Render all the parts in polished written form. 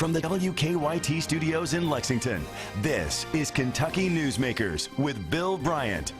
From the WKYT studios in Lexington, this is Kentucky Newsmakers with Bill Bryant.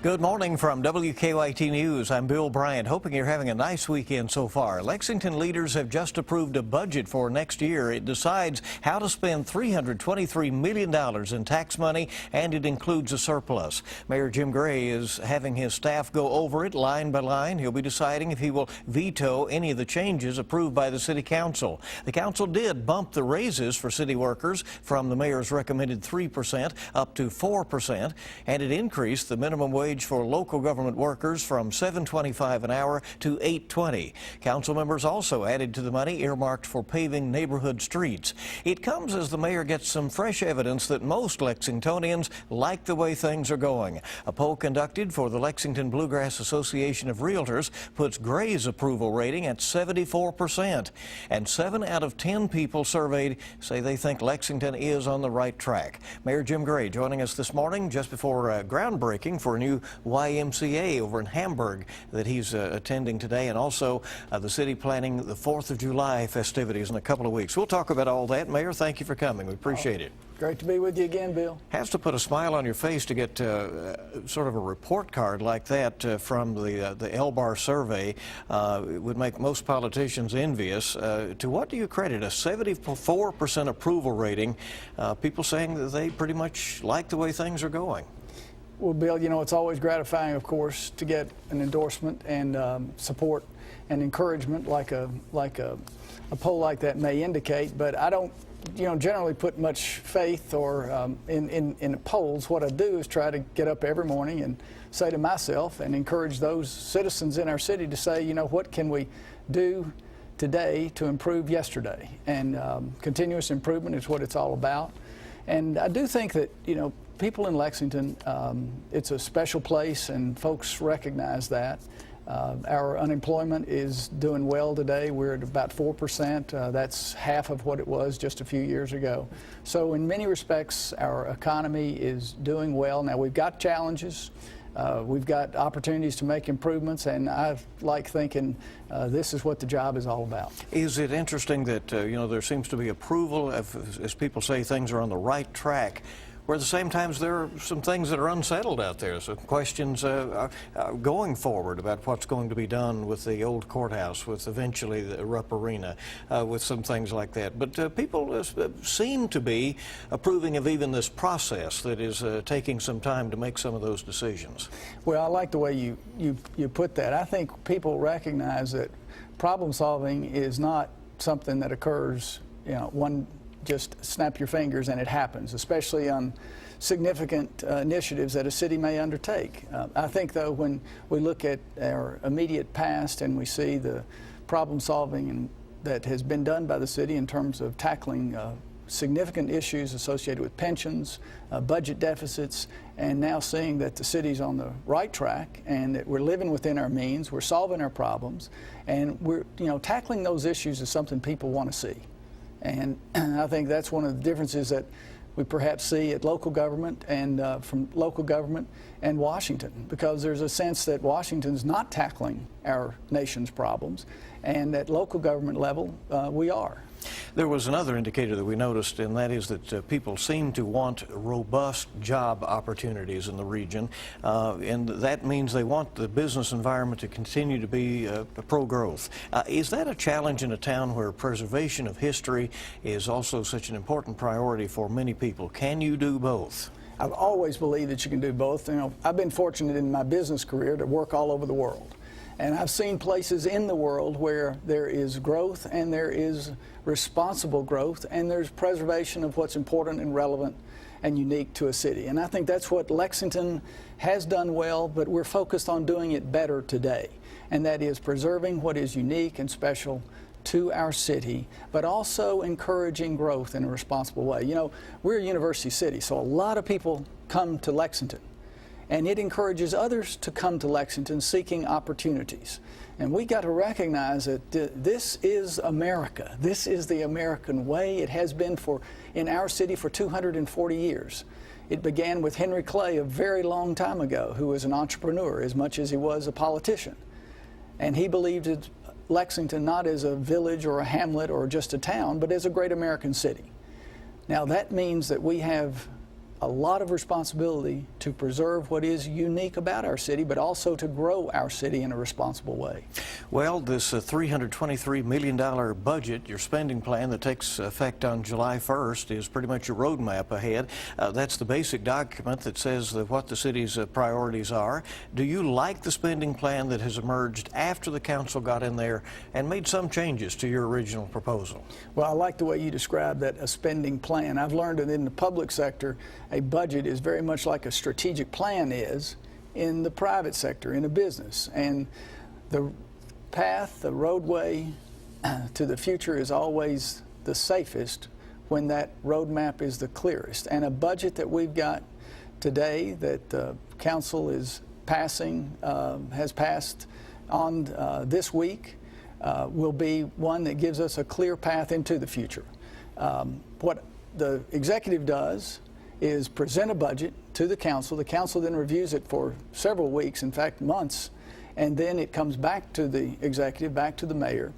Good morning from WKYT News. I'm Bill Bryant, hoping you're having a nice weekend so far. Lexington leaders have just approved a budget for next year. It decides how to spend $323 million in tax money, and it includes a surplus. Mayor Jim Gray is having his staff go over it line by line. He'll be deciding if he will veto any of the changes approved by the City Council. The Council did bump the raises for city workers from the mayor's recommended 3% up to 4%, and it increased the minimum wage for local government workers from $7.25 an hour to $8.20. Council members also added to the money earmarked for paving neighborhood streets. It comes as the mayor gets some fresh evidence that most Lexingtonians like the way things are going. A poll conducted for the Lexington Bluegrass Association of Realtors puts Gray's approval rating at 74%, and 7 out of 10 people surveyed say they think Lexington is on the right track. Mayor Jim Gray joining us this morning just before groundbreaking for a new YMCA over in Hamburg that he's attending today, and also the city planning the 4th of July festivities in a couple of weeks. We'll talk about all that. Mayor, thank you for coming. We appreciate it. Great to be with you again, Bill. Has to put a smile on your face to get sort of a report card like that from the L-Bar survey. It would make most politicians envious. To what do you credit a 74% approval rating? People saying that they pretty much like the way things are going. Well, Bill, you know, it's always gratifying, of course, to get an endorsement and support and encouragement like a poll like that may indicate. But I don't, generally put much faith or in polls. What I do is try to get up every morning and say to myself and encourage those citizens in our city to say, what can we do today to improve yesterday? And continuous improvement is what it's all about. And I do think that, people in Lexington, it's a special place, and folks recognize that. Our unemployment is doing well today. We're at about 4%. That's half of what it was just a few years ago. So in many respects, our economy is doing well. Now, we've got challenges. We've got opportunities to make improvements, and I like thinking this is what the job is all about. Is it interesting that, there seems to be approval, as people say things are on the right track, where at the same time there are some things that are unsettled out there, so questions going forward about what's going to be done with the old courthouse, with eventually the Rupp Arena, with some things like that. But people seem to be approving of even this process that is taking some time to make some of those decisions. Well, I like the way you put that. I think people recognize that problem solving is not something that occurs, one just snap your fingers and it happens, especially on significant initiatives that a city may undertake. I think, though, when we look at our immediate past and we see the problem solving that has been done by the city in terms of tackling significant issues associated with pensions, budget deficits, and now seeing that the city's on the right track and that we're living within our means, we're solving our problems, and we're tackling those issues is something people want to see. And I think that's one of the differences that we perhaps see at local government and from local government and Washington, because there's a sense that Washington's not tackling our nation's problems, and at local government level we are. There was another indicator that we noticed, and that is that people seem to want robust job opportunities in the region, and that means they want the business environment to continue to be pro-growth. Is that a challenge in a town where preservation of history is also such an important priority for many people? Can you do both? I've always believed that you can do both. I've been fortunate in my business career to work all over the world. And I've seen places in the world where there is growth and there is responsible growth and there's preservation of what's important and relevant and unique to a city. And I think that's what Lexington has done well, but we're focused on doing it better today. And that is preserving what is unique and special to our city, but also encouraging growth in a responsible way. We're a university city, so a lot of people come to Lexington. And it encourages others to come to Lexington seeking opportunities. And we got to recognize that this is America. This is the American way. It has been in our city for 240 years. It began with Henry Clay a very long time ago, who was an entrepreneur as much as he was a politician. And he believed Lexington not as a village or a hamlet or just a town, but as a great American city. Now that means that we have a lot of responsibility to preserve what is unique about our city, but also to grow our city in a responsible way. Well, this $323 million budget, your spending plan that takes effect on July 1st, is pretty much your roadmap ahead. That's the basic document that says what the city's priorities are. Do you like the spending plan that has emerged after the council got in there and made some changes to your original proposal? Well, I like the way you described that, a spending plan. I've learned that in the public sector, a budget is very much like a strategic plan is in the private sector, in a business. And the path, the roadway to the future is always the safest when that roadmap is the clearest. And a budget that we've got today that the council is passing, has passed on this week, will be one that gives us a clear path into the future. What the executive does is present a budget to the council. The council then reviews it for several weeks, in fact months, and then it comes back to the executive, back to the mayor,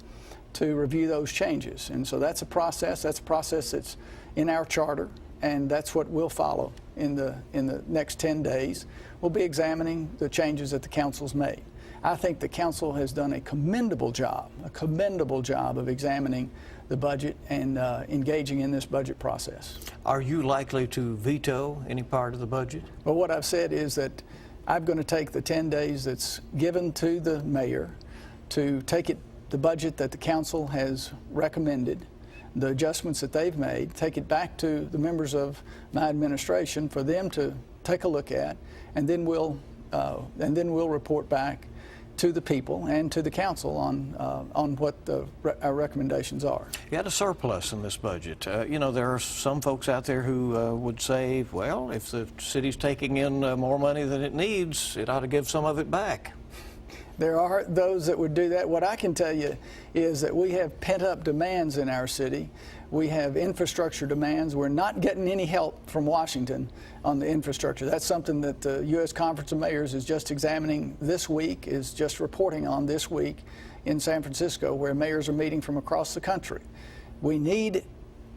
to review those changes. And so that's a process. That's a process that's in our charter, and that's what we'll follow in the next 10 days. We'll be examining the changes that the council's made. I think the council has done a commendable job of examining the budget and engaging in this budget process. Are you likely to veto any part of the budget? Well, what I've said is that I'm going to take the 10 days that's given to the mayor to take the budget that the council has recommended, the adjustments that they've made, take it back to the members of my administration for them to take a look at, and then we'll report back to the people and to the council on what our recommendations are. You had a surplus in this budget. You know, there are some folks out there who would say, well, if the city's taking in more money than it needs, it ought to give some of it back. There are those that would do that. What I can tell you is that we have pent-up demands in our city. We have infrastructure demands. We're not getting any help from Washington on the infrastructure. That's something that the U.S. Conference of Mayors is just examining this week, is just reporting on this week in San Francisco, where mayors are meeting from across the country. We need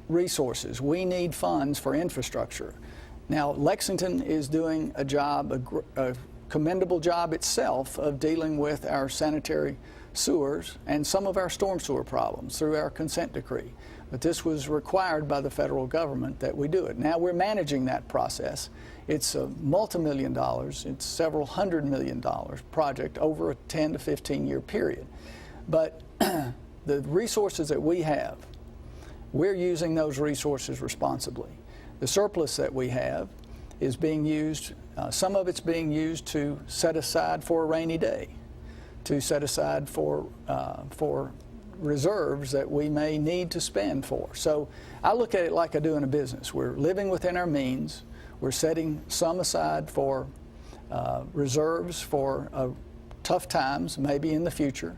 resources. We need funds for infrastructure. Now, Lexington is doing a job, a commendable job itself, of dealing with our sanitary sewers and some of our storm sewer problems through our consent decree. But this was required by the federal government that we do it. Now we're managing that process. It's multi-million dollars. It's several $100 million project over a 10 to 15 year period. But the resources that we have, we're using those resources responsibly. The surplus that we have is being used, some of it's being used to set aside for a rainy day, to set aside for reserves that we may need to spend for. So I look at it like I do in a business. We're living within our means. We're setting some aside for reserves for tough times, maybe in the future.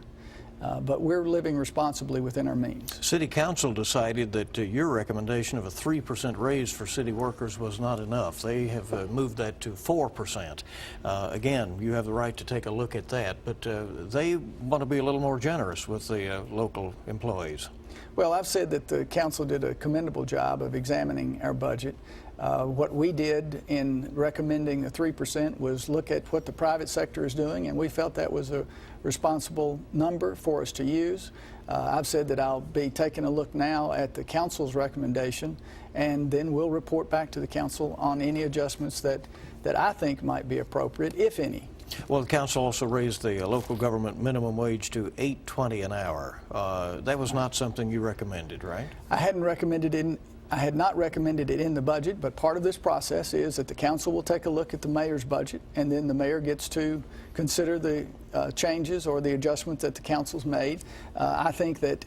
But we're living responsibly within our means. City Council decided that your recommendation of a 3% raise for city workers was not enough. They have moved that to 4%. Again, you have the right to take a look at that, but they want to be a little more generous with the local employees. Well, I've said that the council did a commendable job of examining our budget. What we did in recommending the 3% was look at what the private sector is doing, and we felt that was a responsible number for us to use. I've said that I'll be taking a look now at the council's recommendation, and then we'll report back to the council on any adjustments that I think might be appropriate, if any. Well, the council also raised the local government minimum wage to $8.20 an hour. That was not something you recommended, right? I had not recommended it in the budget, but part of this process is that the council will take a look at the mayor's budget, and then the mayor gets to consider the changes or the adjustments that the council's made. I think that,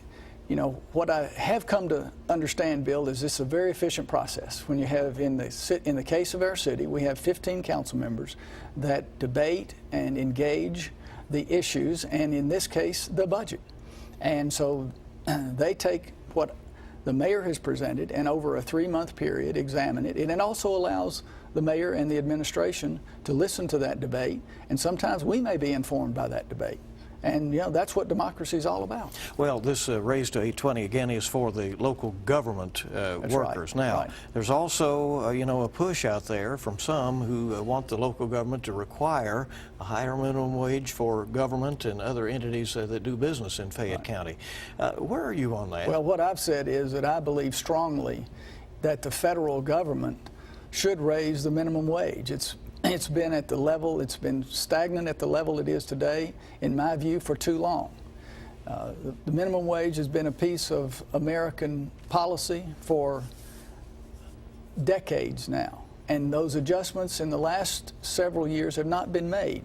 you know, what I have come to understand, Bill, is this is a very efficient process. When you have, in the case of our city, we have 15 council members that debate and engage the issues, and in this case, the budget. And so they take what the mayor has presented and over a 3-month period examine it. And it also allows the mayor and the administration to listen to that debate, and sometimes we may be informed by that debate. And that's what democracy is all about. Well, this raise to 820 again is for the local government workers. Right. Now, Right. there's also a push out there from some who want the local government to require a higher minimum wage for government and other entities that do business in Fayette County. Where are you on that? Well, what I've said is that I believe strongly that the federal government should raise the minimum wage. It's been at the level, it's been stagnant at the level it is today, in my view, for too long. The minimum wage has been a piece of American policy for decades now, and those adjustments in the last several years have not been made,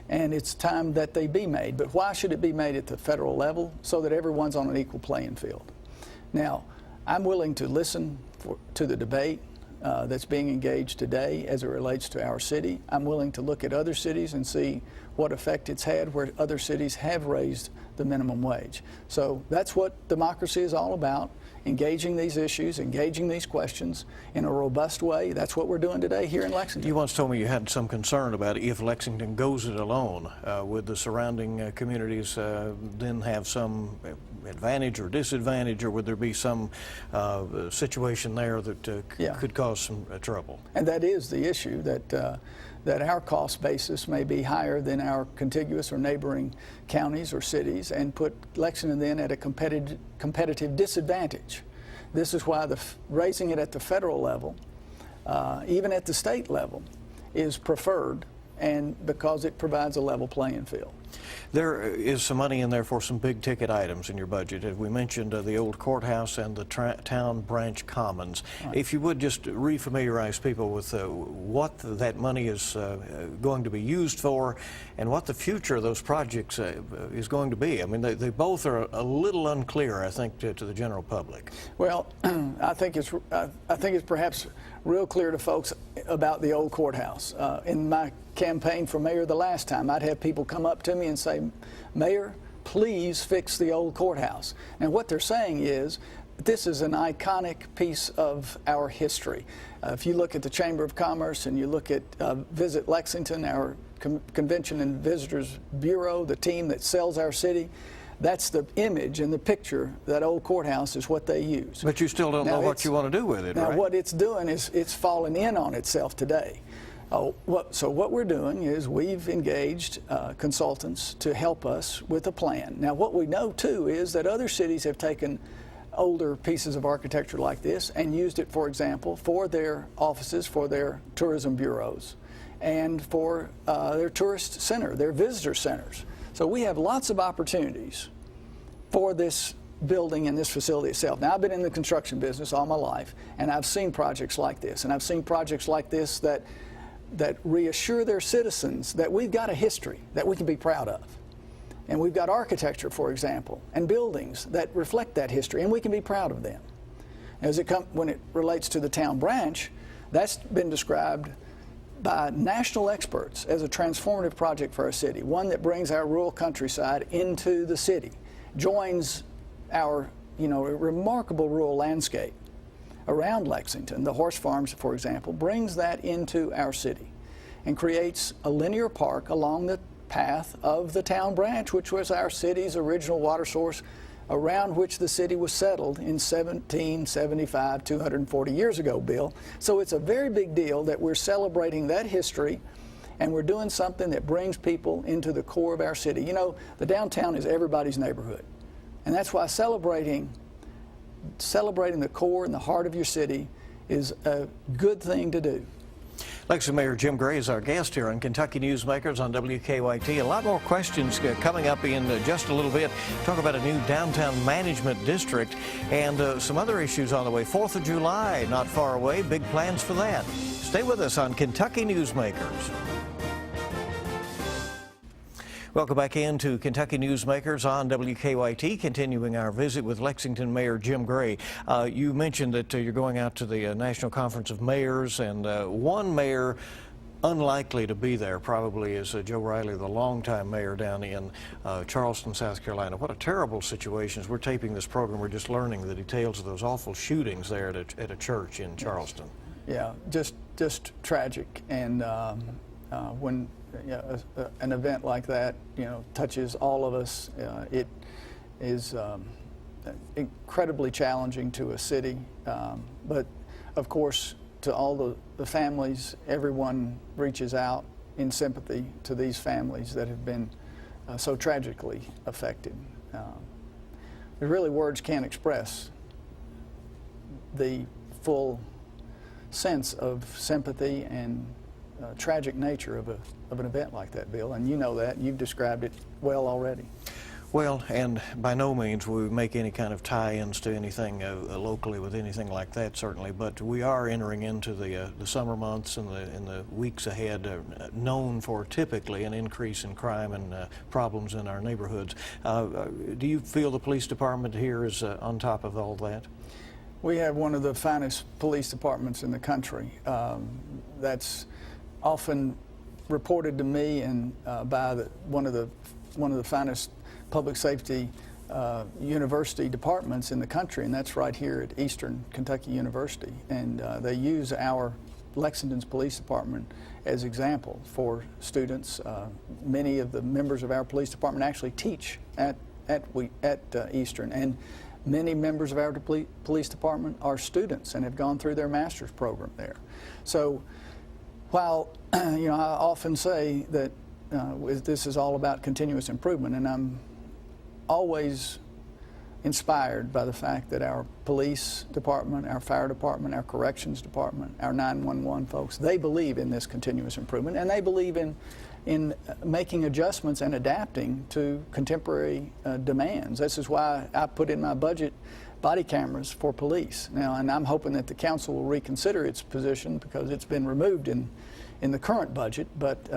and it's time that they be made. But why should it be made at the federal level? So that everyone's on an equal playing field. Now, I'm willing to listen to the debate that's being engaged today as it relates to our city. I'm willing to look at other cities and see what effect it's had where other cities have raised the minimum wage. So that's what democracy is all about, engaging these issues, engaging these questions in a robust way. That's what we're doing today here in Lexington. You once told me you had some concern about if Lexington goes it alone. Would the surrounding communities then have some advantage or disadvantage, or would there be some situation there that could cause some trouble? And that is the issue, that our cost basis may be higher than our contiguous or neighboring counties or cities, and put Lexington then at a competitive disadvantage. This is why raising it at the federal level, even at the state level, is preferred, and because it provides a level playing field. There is some money in there for some big ticket items in your budget. As we mentioned, the old courthouse and the town branch commons. Right. If you would just refamiliarize people with what that money is going to be used for and what the future of those projects is going to be. I mean, they both are a little unclear, I think, to the general public. Well, I think it's perhaps real clear to folks about the old courthouse. In my campaign for mayor the last time, I'd have people come up to me and say, "Mayor, please fix the old courthouse." And what they're saying is, this is an iconic piece of our history. If you look at the Chamber of Commerce and you look at Visit Lexington, our Convention and Visitors Bureau, the team that sells our city, that's the image and the picture. That old courthouse is what they use. But you still don't know what you want to do with it, now, right? What it's doing is it's fallen in on itself today. So what we're doing is we've engaged consultants to help us with a plan. Now, what we know, too, is that other cities have taken older pieces of architecture like this and used it, for example, for their offices, for their tourism bureaus, and for their tourist center, their visitor centers. So we have lots of opportunities for this building and this facility itself. Now, I've been in the construction business all my life, and I've seen projects like this, and I've seen projects like this that reassure their citizens that we've got a history that we can be proud of. And we've got architecture, for example, and buildings that reflect that history, and we can be proud of them. When it relates to the town branch, that's been described by national experts as a transformative project for our city, one that brings our rural countryside into the city, joins our remarkable rural landscape around Lexington. The horse farms, for example, brings that into our city and creates a linear park along the path of the town branch, which was our city's original water source, around which the city was settled in 1775, 240 years ago, Bill. So it's a very big deal that we're celebrating that history, and we're doing something that brings people into the core of our city. You know, the downtown is everybody's neighborhood, and that's why celebrating the core and the heart of your city is a good thing to do. Lexington Mayor Jim Gray is our guest here on Kentucky Newsmakers on WKYT. A lot more questions coming up in just a little bit. Talk about a new downtown management district and some other issues on the way. 4th of July, not far away. Big plans for that. Stay with us on Kentucky Newsmakers. Welcome back into Kentucky Newsmakers on WKYT, continuing our visit with Lexington Mayor Jim Gray. You mentioned that you're going out to the National Conference of Mayors, and one mayor unlikely to be there probably is Joe Riley, the longtime mayor down in Charleston, South Carolina. What a terrible situation. As we're taping this program, we're just learning the details of those awful shootings there at a church in Charleston. Yeah, just tragic. And when an event like that, touches all of us. It is incredibly challenging to a city, but of course to all the families, everyone reaches out in sympathy to these families that have been so tragically affected. Really words can't express the full sense of sympathy and tragic nature of an event like that, Bill, and you know that. You've described it well already. Well, and by no means will we make any kind of tie-ins to anything locally with anything like that, certainly, but we are entering into the summer months and the weeks ahead, known for typically an increase in crime and problems in our neighborhoods. Do you feel the police department here is on top of all that? We have one of the finest police departments in the country. That's often reported to me and by one of the finest public safety university departments in the country, and that's right here at Eastern Kentucky University. And they use our Lexington's police department as example for students. Many of the members of our police department actually teach at Eastern, and many members of our police department are students and have gone through their master's program there. So while I often say that this is all about continuous improvement, and I'm always inspired by the fact that our police department, our fire department, our corrections department, our 911 folks, they believe in this continuous improvement, and they believe in making adjustments and adapting to contemporary demands. This is why I put in my budget body cameras for police now, and I'm hoping that the council will reconsider its position because it's been removed in the current budget, but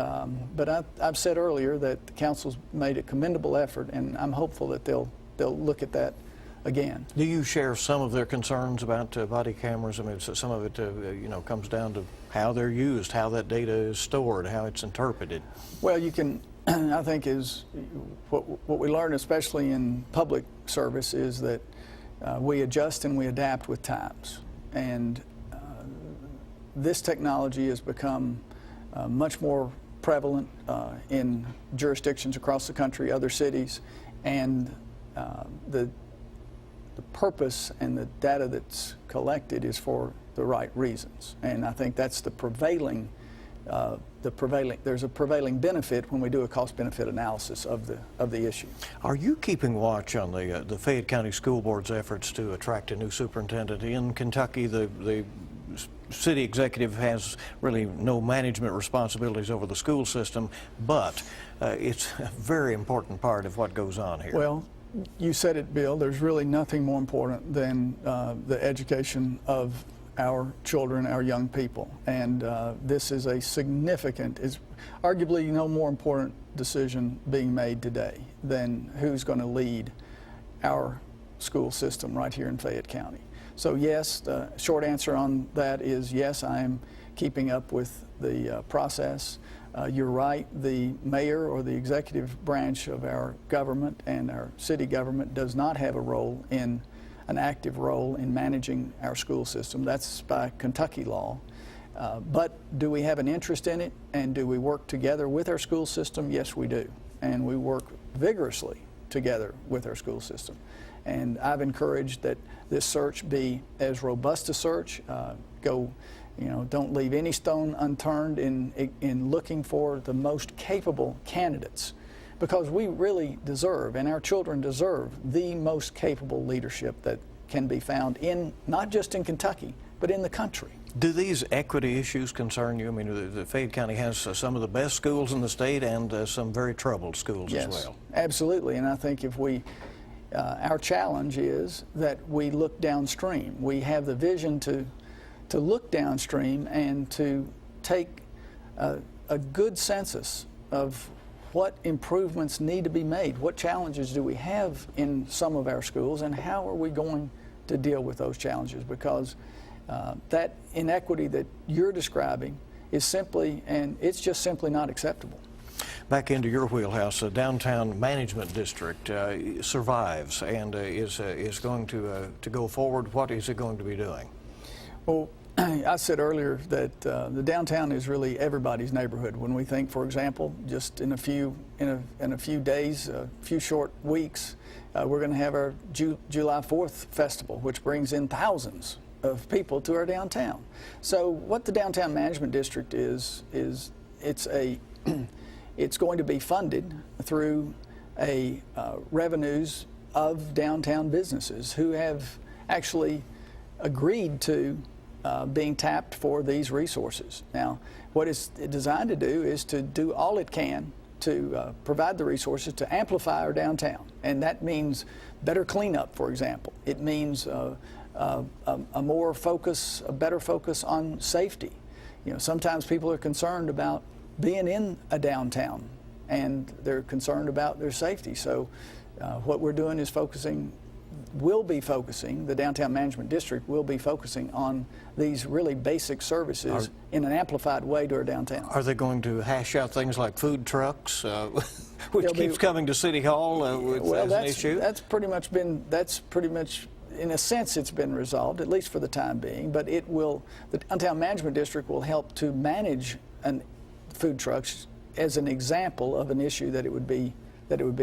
I've said earlier that the council's made a commendable effort, and I'm hopeful that they'll look at that again. Do you share some of their concerns about body cameras? I mean, some of it comes down to how they're used, how that data is stored, how it's interpreted. Well, you can, I think, is what we learn, especially in public service, is that we adjust and we adapt with times, and this technology has become much more prevalent in jurisdictions across the country, other cities, and the purpose and the data that's collected is for the right reasons. And I think that's there's a prevailing benefit when we do a cost-benefit analysis of the issue. Are you keeping watch on the Fayette County School Board's efforts to attract a new superintendent? In Kentucky, the city executive has really no management responsibilities over the school system, but it's a very important part of what goes on here. Well, you said it, Bill. There's really nothing more important than the education of our children, our young people. And this is a significant, is arguably no more important decision being made today than who's going to lead our school system right here in Fayette County. So yes, the short answer on that is yes, I am keeping up with the process. You're right, the mayor or the executive branch of our government and our city government does not have an active role in managing our school system. That's by Kentucky law. But do we have an interest in it, and do we work together with our school system? Yes, we do. And we work vigorously together with our school system. And I've encouraged that this search be as robust a search. Don't leave any stone unturned in looking for the most capable candidates, because we really deserve, and our children deserve, the most capable leadership that can be found not just in Kentucky, but in the country. Do these equity issues concern you? I mean, the Fayette County has some of the best schools in the state and some very troubled schools as well. Absolutely, and I think if our challenge is that we look downstream. We have the vision to look downstream and to take a good census of what improvements need to be made, what challenges do we have in some of our schools, and how are we going to deal with those challenges, because that inequity that you're describing is it's just simply not acceptable. Back into your wheelhouse, the downtown management district survives and is going to go forward. What is it going to be doing? Well, I said earlier that the downtown is really everybody's neighborhood. When we think, for example, just in a few days, a few short weeks, we're going to have our July 4th festival, which brings in thousands of people to our downtown. So what the downtown management district is it's going to be funded through revenues of downtown businesses who have actually agreed to being tapped for these resources. Now, what it's designed to do is to do all it can to provide the resources to amplify our downtown, and that means better cleanup, for example. It means a better focus on safety. You know, sometimes people are concerned about being in a downtown, and they're concerned about their safety. So, what we're doing is the downtown management district will be focusing on these really basic services in an amplified way to our downtown. Are they going to hash out things like food trucks, which keeps coming to City Hall as an issue? That's pretty much, in a sense, it's been resolved, at least for the time being, but the downtown management district will help to manage food trucks as an example of an issue that it would be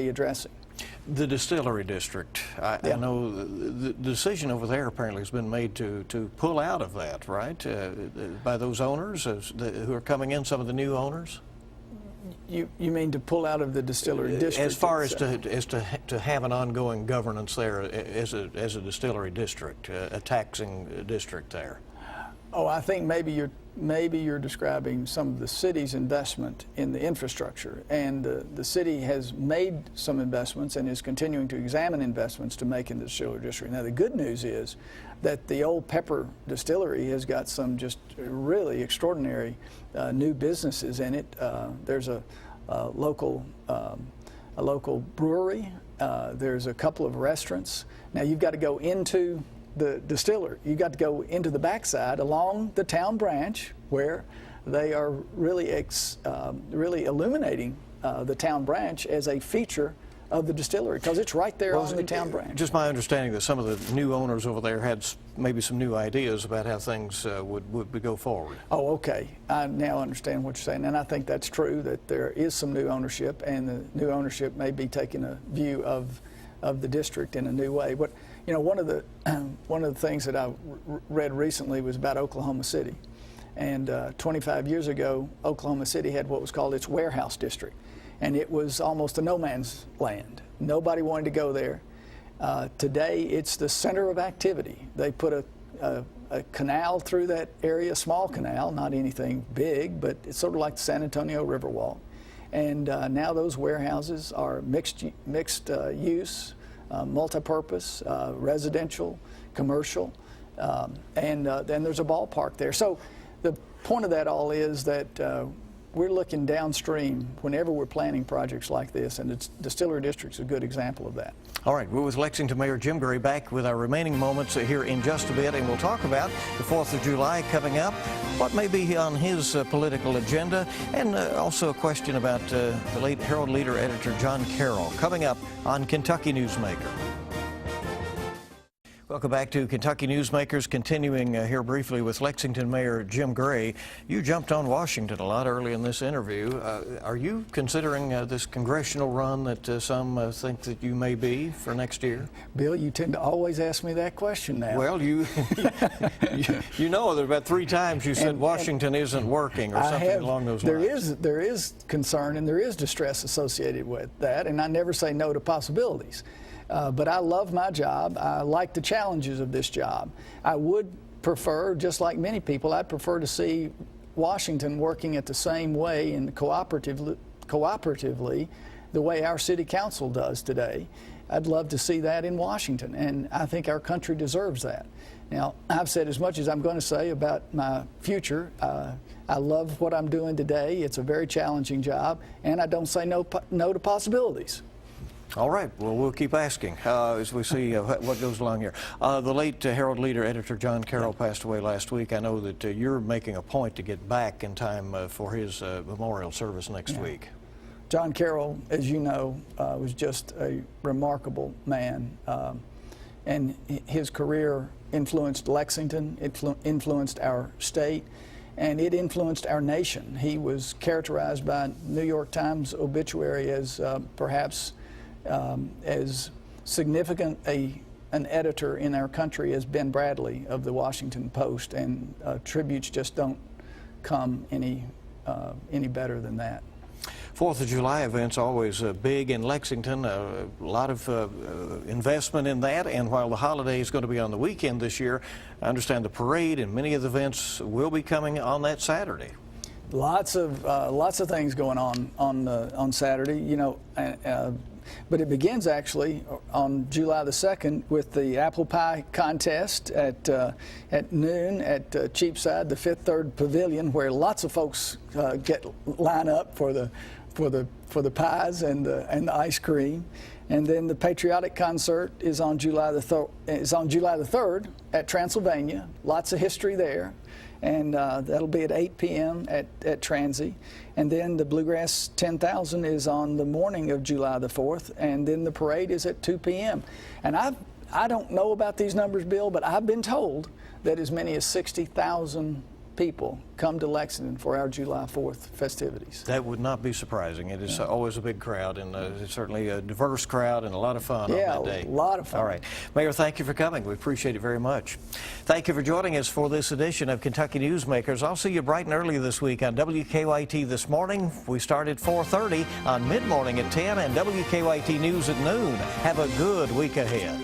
addressing. The distillery district, I know the decision over there apparently has been made to pull out of that, right? By those owners who are coming in, some of the new owners? You mean to pull out of the distillery district? As far as to have an ongoing governance there as a distillery district, a taxing district there. Oh, I think maybe you're describing some of the city's investment in the infrastructure, and the city has made some investments and is continuing to examine investments to make in the distillery district. Now, the good news is that the old Pepper Distillery has got some just really extraordinary new businesses in it. There's a local brewery. There's a couple of restaurants. Now, you've got to go into the distiller. You got to go into the backside along the town branch where they are really illuminating the town branch as a feature of the distillery, because it's right there on the town branch. Just my understanding that some of the new owners over there had maybe some new ideas about how things would go forward. Oh, okay. I now understand what you're saying, and I think that's true, that there is some new ownership, and the new ownership may be taking a view of the district in a new way. But you know, one of the things that I read recently was about Oklahoma City, and 25 years ago, Oklahoma City had what was called its warehouse district, and it was almost a no man's land. Nobody wanted to go there. Today, it's the center of activity. They put a canal through that area, a small canal, not anything big, but it's sort of like the San Antonio Riverwalk. And now those warehouses are mixed use, multi-purpose, residential, commercial, and then there's a ballpark there. So the point of that all is that we're looking downstream whenever we're planning projects like this, and the Distillery District's a good example of that. All right, we're with Lexington Mayor Jim Gray, back with our remaining moments here in just a bit, and we'll talk about the 4th of July coming up, what may be on his political agenda, and also a question about the late Herald Leader editor John Carroll, coming up on Kentucky Newsmaker. Welcome back to Kentucky Newsmakers, continuing here briefly with Lexington Mayor Jim Gray. You jumped on Washington a lot early in this interview. Are you considering this congressional run that some think that you may be for next year? Bill, you tend to always ask me that question now. Well, you know that about 3 times you said Washington isn't working or something along those lines. There is concern and there is distress associated with that, and I never say no to possibilities. But I love my job. I like the challenges of this job. I would prefer, just like many people, I'd prefer to see Washington working at the same way and cooperatively the way our city council does today. I'd love to see that in Washington, and I think our country deserves that. Now, I've said as much as I'm going to say about my future. I love what I'm doing today. It's a very challenging job, and I don't say no to possibilities. All right. Well, we'll keep asking as we see what goes along here. The late Herald Leader editor John Carroll passed away last week. I know that you're making a point to get back in time for his memorial service next week. John Carroll, as you know, was just a remarkable man. and his career influenced Lexington, influenced our state, and it influenced our nation. He was characterized by New York Times obituary as perhaps as significant an editor in our country as Ben Bradley of the Washington Post, and tributes just don't come any better than that. 4th of July events always big in Lexington, a lot of investment in that, and while the holiday is going to be on the weekend this year, I understand the parade and many of the events will be coming on that Saturday. Lots of things going on Saturday, you know, but it begins actually on July the 2nd with the apple pie contest at noon at Cheapside, the Fifth Third Pavilion, where lots of folks line up for the pies and the ice cream. And then the patriotic concert is on July the 3rd at Transylvania. Lots of history there. And that'll be at 8 p.m. at Transy. And then the Bluegrass 10,000 is on the morning of July the 4th, and then the parade is at 2 p.m. And I don't know about these numbers, Bill, but I've been told that as many as 60,000 people come to Lexington for our July 4th festivities. That would not be surprising. It is always a big crowd, and it's certainly a diverse crowd and a lot of fun on that day. Yeah, a lot of fun. All right. Mayor, thank you for coming. We appreciate it very much. Thank you for joining us for this edition of Kentucky Newsmakers. I'll see you bright and early this week on WKYT This Morning. We start at 4:30, on mid-morning at 10, and WKYT News at noon. Have a good week ahead.